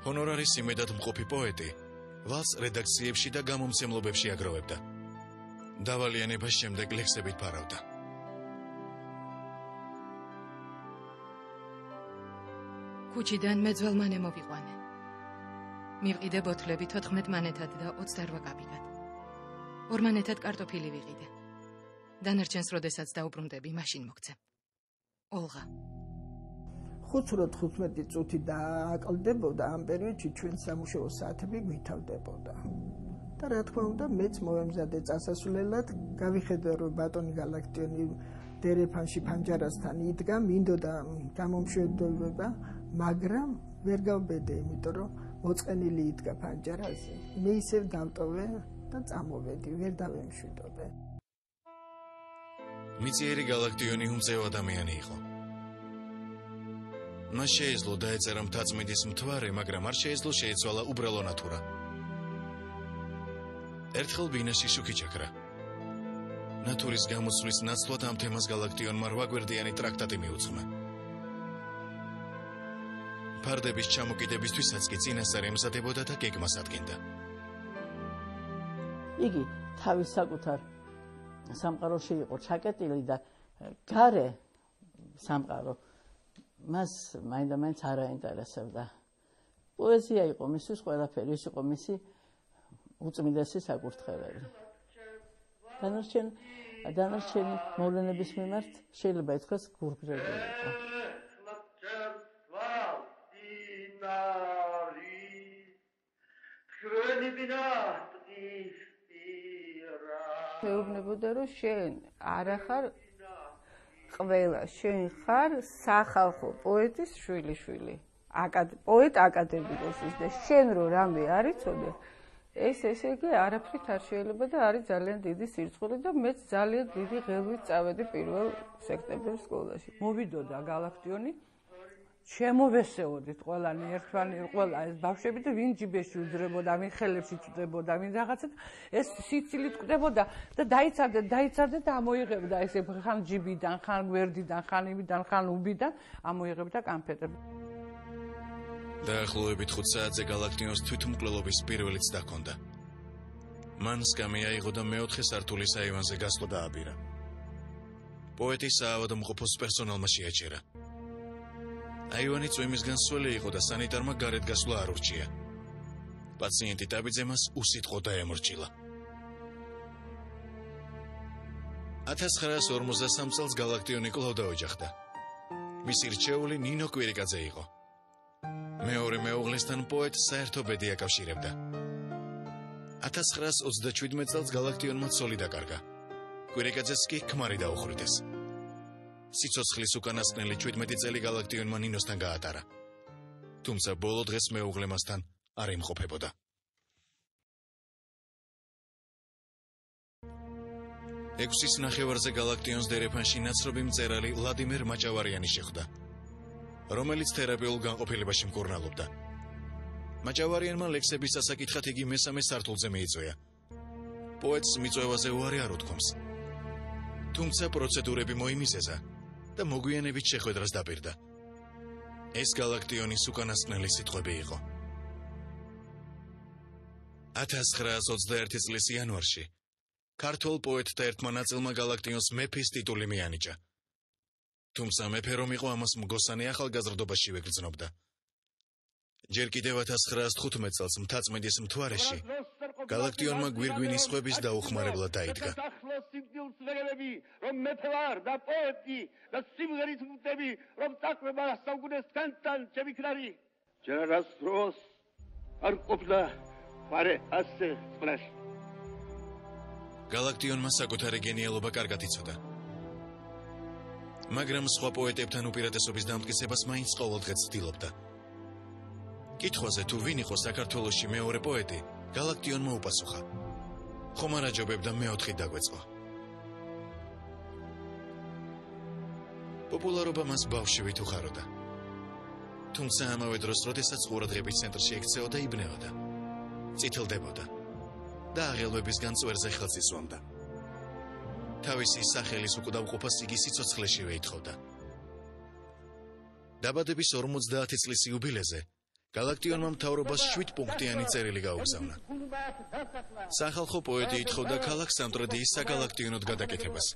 ჰონორარის იმედად მყოფი პოეტი ვალს რედაქციებში და გამომცემლობებში აგროვებდა. დავალიანებას შემდეგ ლექსებით ფარავდა. ქუჩიდან მეძველმა მოვიყვანე. მივყიდე ბოთლები 14 მანეთად და 28 კაპიკად. 2 მანეთად კარტოფილი ვიყიდე. დანარჩენს როდესაც დაუბრუნდები, მაშინ მოგცემ. ოლღა. 5-15 წუთი დააკლდებოდა ამ პერიოდში ჩვენ სამუშაო საათები გვითავდებოდა. და რა თქმა უნდა, მეც მოემზადე წასასვლელად, გავიხედე რომ ბატონი გალაქტიონი დერეფანში ფანჯარასთან იდგა, მინდოდა გამომშვიდობა, მაგრამ ვერ გავბედე, იმიტომ რომ მოწყენილი იდგა ფანჯარაზე. მე ისევ დავტოვე და წამოვედი, ვერ დავემშვიდობე. მიწიერი გალაქტიონი უმწევ ადამიანი იყო. მას შეეძლო დაეწერა მთაწმინდის მთვარე, მაგრამ არ შეეძლო შეეცვალა უბრალო ნატურა. ერთხელ ბინაში შუქი ჩაქრა. ნატურის გამოცვლის ნაცვლად ამ თემას გალაქტიონმა 8 გვერდიანი ტრაქტატი მიუძღვნა. ფარდების ჩამოკიდებისთვისაც კი წინასწარ ემზადებოდა და გეგმას ადგენდა. იგი თავის საკუთარ სამყაროში იყო ჩაკეტილი და გარე სამყარო მას მაინდა-მაინც არ აინტერესებდა. პოეზია იყო მისთვის ყველაფერი, ის იყო მისი უწმიდესი საკურთხეველი. დანარჩენი მოვლენების მიმართ შეიძლება ითქვას გურგრებული იყო. მეუბნებოდა რომ შენ არა ხარ ყველა, შენ ხარ სახალხო პოეტის შვილიშვილი, პოეტ აკადემიკოსის და შენ რო რამე არ იცოდე, ესე იგი არაფრით არ შეიძლება და არის ძალიან დიდი სირცხული და მეც ძალიან დიდი ღელვით წავედი 1 სექტემბრის სკოლაში. მოვიდოდა გალაქტიონი, შემოვესეოდით ყველანი ერთმანი, ყველა ეს ბავშვები და ვინ ჯიბეში უძრებოდა, ვინ ხელებში ჭდებოდა, ვინ რაღაცა ეს სიცილით კვდებოდა და დაიცარდა და ამოიღებდა ესე ხან ჯიბიდან, ხან გვერდიდან, ხან იმიდან, ხან უბიდან ამოიღებდა კანფეტები. დაახლოებით 5 საათზე გალაქტიონს თვითმკვლელობის პირველიც დაქონდა. მან სკამი აიღო და მეოთხე სართულის აივანზე გასვლა დააბირა. პოეტის საავადმყოფოს პერსონალმა შეაჩერა. აივანი წვიმისგან სველი იყო და სანიტარმა გარეთ გასვლა არ ურჩია. პაციენტი ტაბიძე მას უსიტყვო დაემორჩილა. 1953 წელს გალაქტიონი კვლავ დაოჯახდა. მისი რჩეული ნინო კვირიკაძე იყო. მეორე მეუღლესთან პოეტს საერთო ბედი აკავშირებდა. 1927 წელს გალაქტიონმა ცოლი დაკარგა. კვირიკაძეს კი ქმარი დაუხრიდეს. სიცოცხლის უკანასკნელი 17 წელი გალაქტიონმა ნინოსთან გაატარა. თუმცა ბოლო დღეს მეუღლე მასთან არ იმყოფებოდა. ექვსის ნახევარზე გალაქტიონს დერეფანში ნაცნობი მწერალი ვლადიმერ მაჭავარიანი შეხვდა, რომელიც თერაპიულ განყოფილებაში მკურნალობდა. მაჭავარიანმა ლექსების ასაკითხად იგი მესამე სართულზე მიიწვია. პოეტს მიწვევაზე უარი არ უთქვამს. თუმცა პროცედურები მოიმიზეზა და მოგვიანებით შეხვედრას დაპირდა. ეს გალაქტიონის უკანასკნელი სიტყვები იყო. 1921 წლის იანვარში ქართველ პოეტთა ერთმა ნაწილმა გალაქტიონს მეფის ტიტული მიანიჭა. თუმცა მეფე რომ იყო ამას მგოსანი ახალგაზრდობაში ვეგრძნობდა. ჯერ კიდევ 1915 წელს მთაწმინდის მთვარეში გალაქტიონმა გვირგვინის ხვების დაუხმარებლად დაიდგა. რომ მეფე ვარ და პოეტი და სიმღერის მუტები, რომ წაყვება საუკუნეს თქვენთან ჩემი ქნარი. ჯერას დროს არ ყოფნა ფარე ასე წვლაში. გალაქტიონმა საკუთარი გენიალობა კარგად იცოდა. მაგრამ სხვა პოეტებთან უპირატესობის დამტკიცებას მაინც ყოველდღეც ცდილობდა. კითხვაზე თუ ვინ იყო საქართველოში მეორე პოეტი, გალაქტიონმა უპასუხა. ხომ არ აჯობებდა მეოთხით დაგვეწყო. პოპულარობა მას ბავშვით უხაროდა. თუმცა ამავე დროს, როდესაც ყურადღების ცენტრში ექცეოდა, იბნეოდა, წითლდებოდა და აღელვებისგან წვერზე ხელს ისვამდა. თავისი სახელის უკვდავყოფას იგი სიცოცხლეშივე ითხოვდა. დაბადების 50 წლის იუბილეზე გალაქტიონმა მთავრობას 7 პუნქტიანი წერილი გაუგზავნა. სახალხო პოეტი ითხოვდა ქალაქ სამტრედიის საგალაქტიონოდ გადაკეთებას.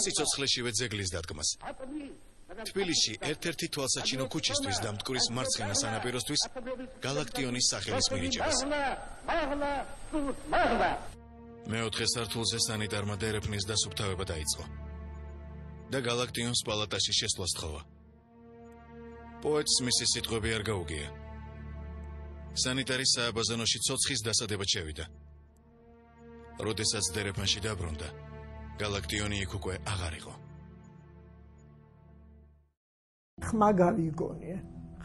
სიცოცხლეშივე ძეგლის დადგმას. თბილისში ერთ-ერთი თვალსაჩინო ქუჩისთვის და მტკვრის მარცხენა სანაპიროსთვის გალაქტიონის სახელის მინიჭებას. მეოთხე სართულზე სანიტარმა დერეფნის დასუფთავება დაიწყო და გალაქტიონს პალატაში შესვლა სთხოვა. პოეტს მისი სიტყვები არ გაუგია. სანიტარის სააბაზანოში ცოცხის დასადებად შევიდა. როდესაც დერეფანში დაბრუნდა, გალაქტიონი იქ უკვე აღარ იყო.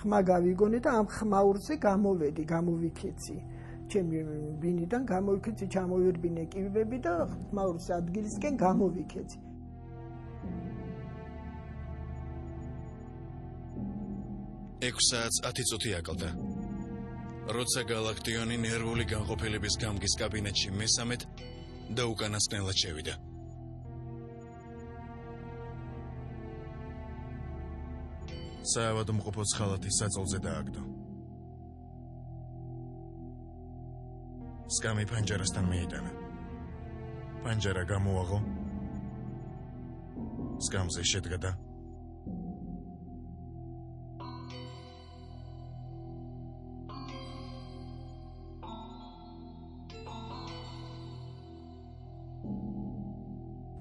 ხმა გავიგონე და ამ ხმაურზე გამოვიქეცი. ჩემი ბინიდან გამოვიქეცი, ჩამოვერბინე კიბები და ხმაურის ადგილისკენ გამოვიქეცი. 6 საათს 10 წუთი აკლდა. როცა გალაქტიონი ნერვული განყოფილების გამგის კაბინეტში მესამედ და უკანასკნელად შევიდა. საავადმყოფოს ხალათი საწოლზე დააგდო. სკამი პანჯარასთან მიიტანა. პანჯარა გამოაღო. სკამზე შედგა და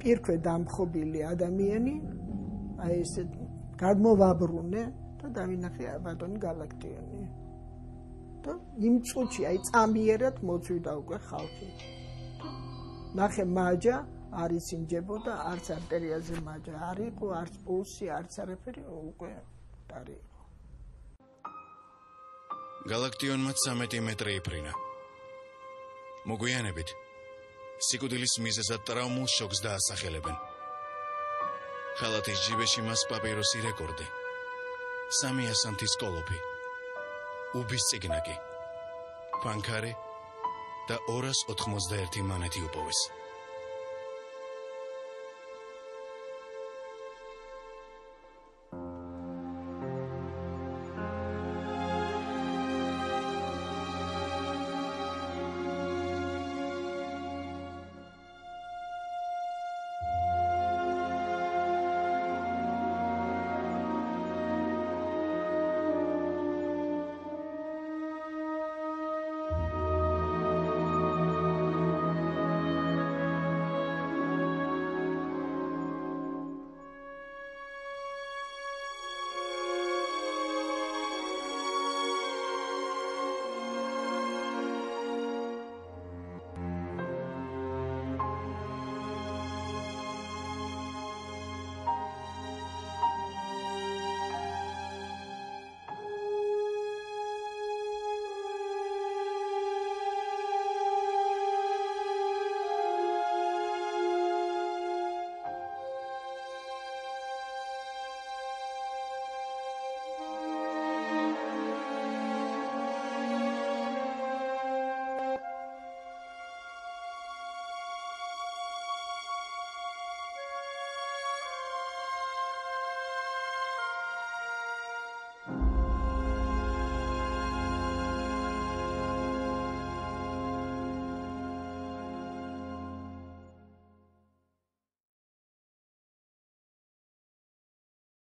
პირქვე დამხობილი ადამიანი აი ესე გადმოვაბრუნე და დავინახე ბატონი გალაქტიონი. და იმ წუთში აი წამიერად მოწვიდა უკვე ხალხი. ნახე მაჯა არ ისინჯებოდა, არც არტერიაზე მაჯა არ იყო, არც პულსი, არც არაფერი, უკვე დარი იყო. გალაქტიონმა 13 მეტრი იფრინა. მოგვიანებით სიკვდილის მიზეზად ტრაუმულ შოკს დაასახელებენ. ხალათის ჯიბეში მას პაპიროსი რეკორდი, 3 ასანთის კოლოფი, უბის წიგნაკი, ფანქარი და 291 მონეტი უპოვეს.